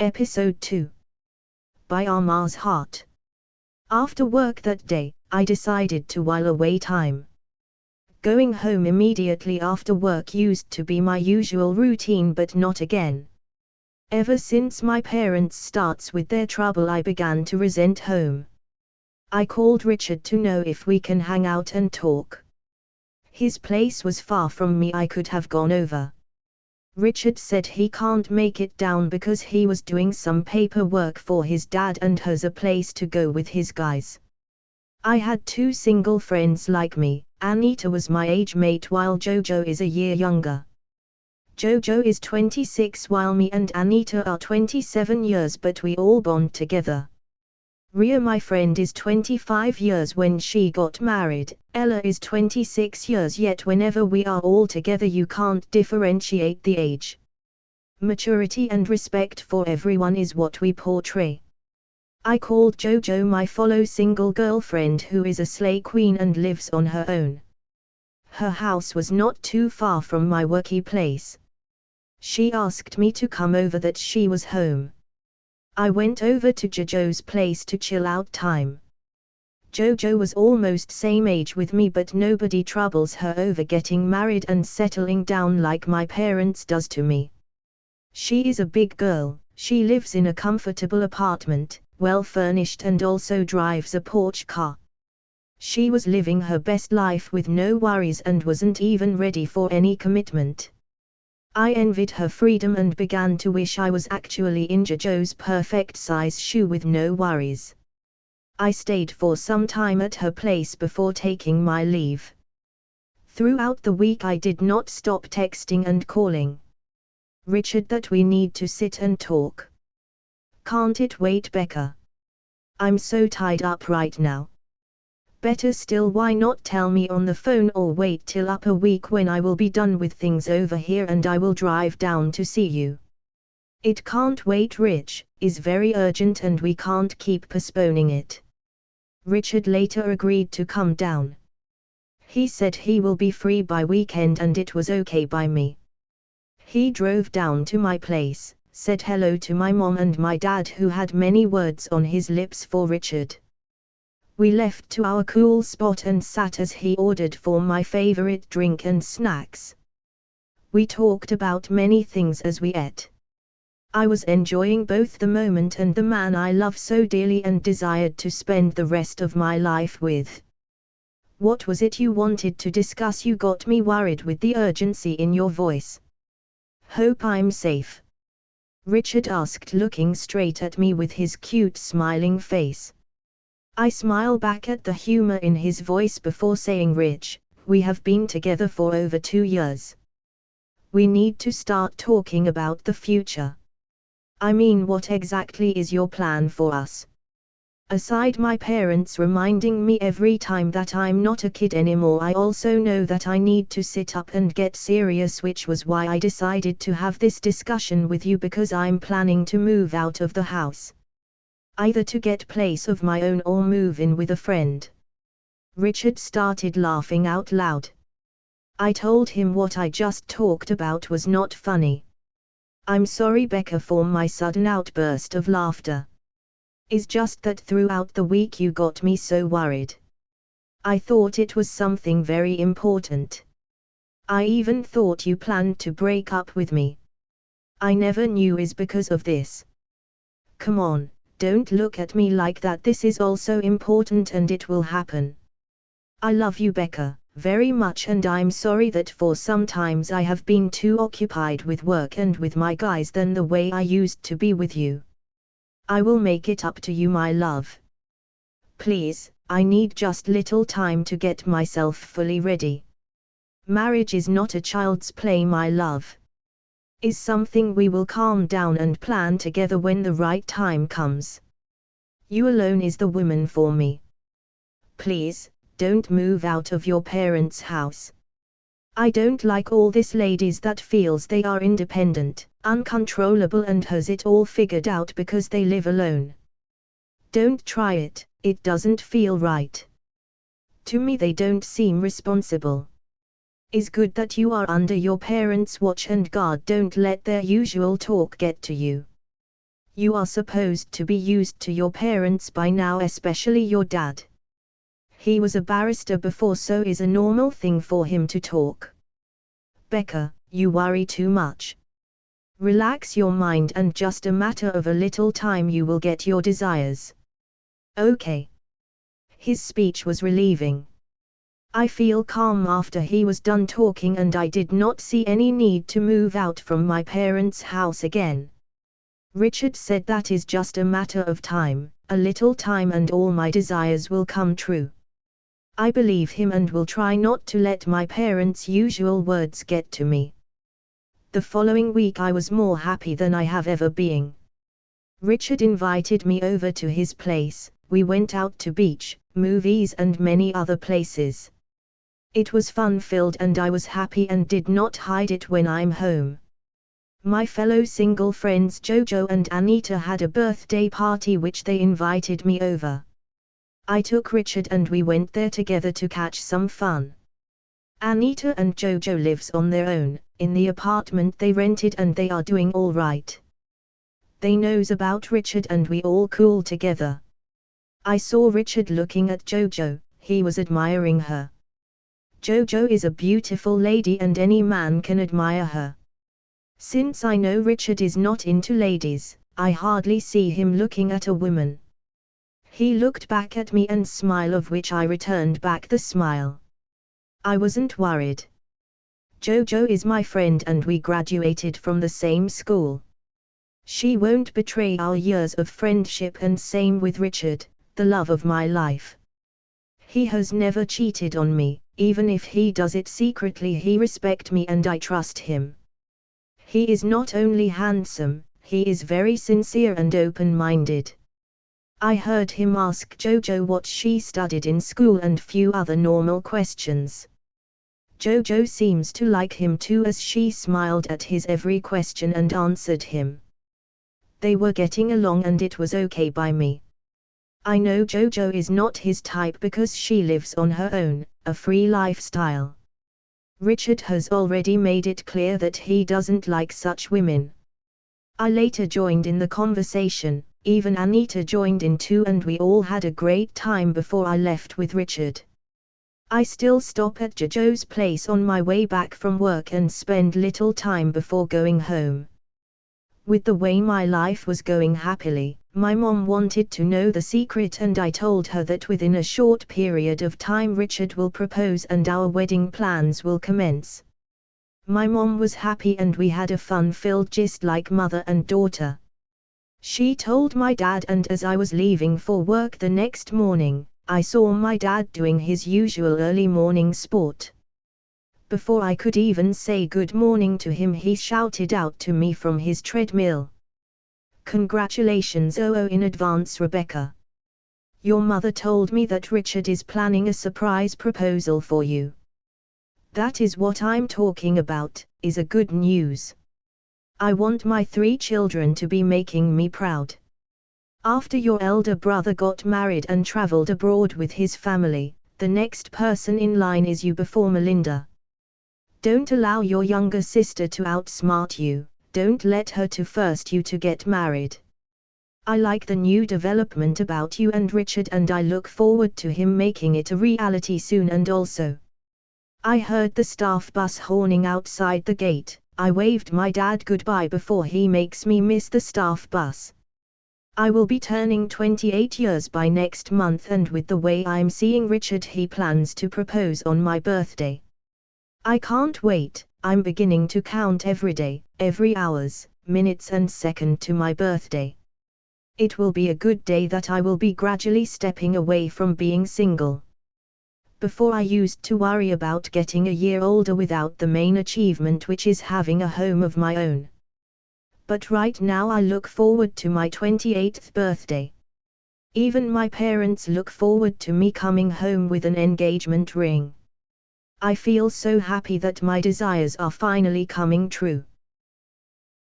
Episode 2. By Amar's Heart. After work that day, I decided to while away time. Going home immediately after work used to be my usual routine, but not again. Ever since my parents starts with their trouble, I began to resent home. I called Richard to know if we can hang out and talk. His place was far from me, I could have gone over. Richard said he can't make it down because he was doing some paperwork for his dad and has a place to go with his guys. I had two single friends like me. Anita was my age mate while Jojo is a year younger. Jojo is 26 while me and Anita are 27 years, but we all bond together. Ria, my friend, is 25 years when she got married. Ella is 26 years, yet whenever we are all together you can't differentiate the age. Maturity and respect for everyone is what we portray. I called Jojo my fellow single girlfriend who is a slay queen and lives on her own. Her house was not too far from my worky place. She asked me to come over that she was home. I went over to Jojo's place to chill out time. Jojo was almost same age with me, but nobody troubles her over getting married and settling down like my parents does to me. She is a big girl, she lives in a comfortable apartment, well furnished, and also drives a Porsche car. She was living her best life with no worries and wasn't even ready for any commitment. I envied her freedom and began to wish I was actually in Jojo's perfect size shoe with no worries. I stayed for some time at her place before taking my leave. Throughout the week I did not stop texting and calling Richard that we need to sit and talk. Can't it wait, Becca? I'm so tied up right now. Better still, why not tell me on the phone or wait till up a week when I will be done with things over here and I will drive down to see you. It can't wait, Rich, is very urgent and we can't keep postponing it. Richard later agreed to come down. He said he will be free by weekend and it was okay by me. He drove down to my place, said hello to my mom and my dad who had many words on his lips for Richard. We left to our cool spot and sat as he ordered for my favorite drink and snacks. We talked about many things as we ate. I was enjoying both the moment and the man I love so dearly and desired to spend the rest of my life with. What was it you wanted to discuss? You got me worried with the urgency in your voice. Hope I'm safe? Richard asked, looking straight at me with his cute smiling face. I smile back at the humor in his voice before saying, Rich, we have been together for over 2 years. We need to start talking about the future. I mean, what exactly is your plan for us? Aside my parents reminding me every time that I'm not a kid anymore, I also know that I need to sit up and get serious, which was why I decided to have this discussion with you, because I'm planning to move out of the house. Either to get place of my own or move in with a friend. Richard started laughing out loud. I told him what I just talked about was not funny. I'm sorry, Becca, for my sudden outburst of laughter. It's just that throughout the week you got me so worried. I thought it was something very important. I even thought you planned to break up with me. I never knew is because of this. Come on. Don't look at me like that, this is also important and it will happen. I love you, Becca, very much, and I'm sorry that for some times I have been too occupied with work and with my guys than the way I used to be with you. I will make it up to you, my love. Please, I need just little time to get myself fully ready. Marriage is not a child's play, my love. Is something we will calm down and plan together when the right time comes. You alone is the woman for me. Please, don't move out of your parents' house. I don't like all this ladies that feels they are independent, uncontrollable and has it all figured out because they live alone. Don't try it, it doesn't feel right. To me they don't seem responsible. It's good that you are under your parents' watch and guard, don't let their usual talk get to you. You are supposed to be used to your parents by now, especially your dad. He was a barrister before, so is a normal thing for him to talk. Becca, you worry too much. Relax your mind and just a matter of a little time you will get your desires. Okay. His speech was relieving. I feel calm after he was done talking, and I did not see any need to move out from my parents' house again. Richard said that is just a matter of time, a little time, and all my desires will come true. I believe him and will try not to let my parents' usual words get to me. The following week I was more happy than I have ever been. Richard invited me over to his place. We went out to beach, movies and many other places. It was fun-filled and I was happy and did not hide it when I'm home. My fellow single friends Jojo and Anita had a birthday party which they invited me over. I took Richard and we went there together to catch some fun. Anita and Jojo lives on their own, in the apartment they rented, and they are doing all right. They knows about Richard and we all cool together. I saw Richard looking at Jojo, he was admiring her. Jojo is a beautiful lady and any man can admire her. Since I know Richard is not into ladies, I hardly see him looking at a woman. He looked back at me and smile, of which I returned back the smile. I wasn't worried. Jojo is my friend and we graduated from the same school. She won't betray our years of friendship, and same with Richard, the love of my life. He has never cheated on me, even if he does it secretly. He respects me and I trust him. He is not only handsome, he is very sincere and open-minded. I heard him ask Jojo what she studied in school and few other normal questions. Jojo seems to like him too, as she smiled at his every question and answered him. They were getting along and it was okay by me. I know Jojo is not his type because she lives on her own, a free lifestyle. Richard has already made it clear that he doesn't like such women. I later joined in the conversation, even Anita joined in too, and we all had a great time before I left with Richard. I still stop at Jojo's place on my way back from work and spend little time before going home. With the way my life was going happily, my mom wanted to know the secret, and I told her that within a short period of time Richard will propose and our wedding plans will commence. My mom was happy and we had a fun-filled gist like mother and daughter. She told my dad, and as I was leaving for work the next morning, I saw my dad doing his usual early morning sport. Before I could even say good morning to him, he shouted out to me from his treadmill. Congratulations in advance, Rebecca. Your mother told me that Richard is planning a surprise proposal for you. That is what I'm talking about, is a good news. I want my 3 children to be making me proud. After your elder brother got married and traveled abroad with his family, the next person in line is you before Melinda. Don't allow your younger sister to outsmart you. Don't let her to first you to get married. I like the new development about you and Richard, and I look forward to him making it a reality soon. And also, I heard the staff bus horning outside the gate. I waved my dad goodbye before he makes me miss the staff bus. I will be turning 28 years by next month, and with the way I'm seeing Richard, he plans to propose on my birthday. I can't wait. I'm beginning to count every day, every hours, minutes and second to my birthday. It will be a good day that I will be gradually stepping away from being single. Before I used to worry about getting a year older without the main achievement, which is having a home of my own. But right now I look forward to my 28th birthday. Even my parents look forward to me coming home with an engagement ring. I feel so happy that my desires are finally coming true.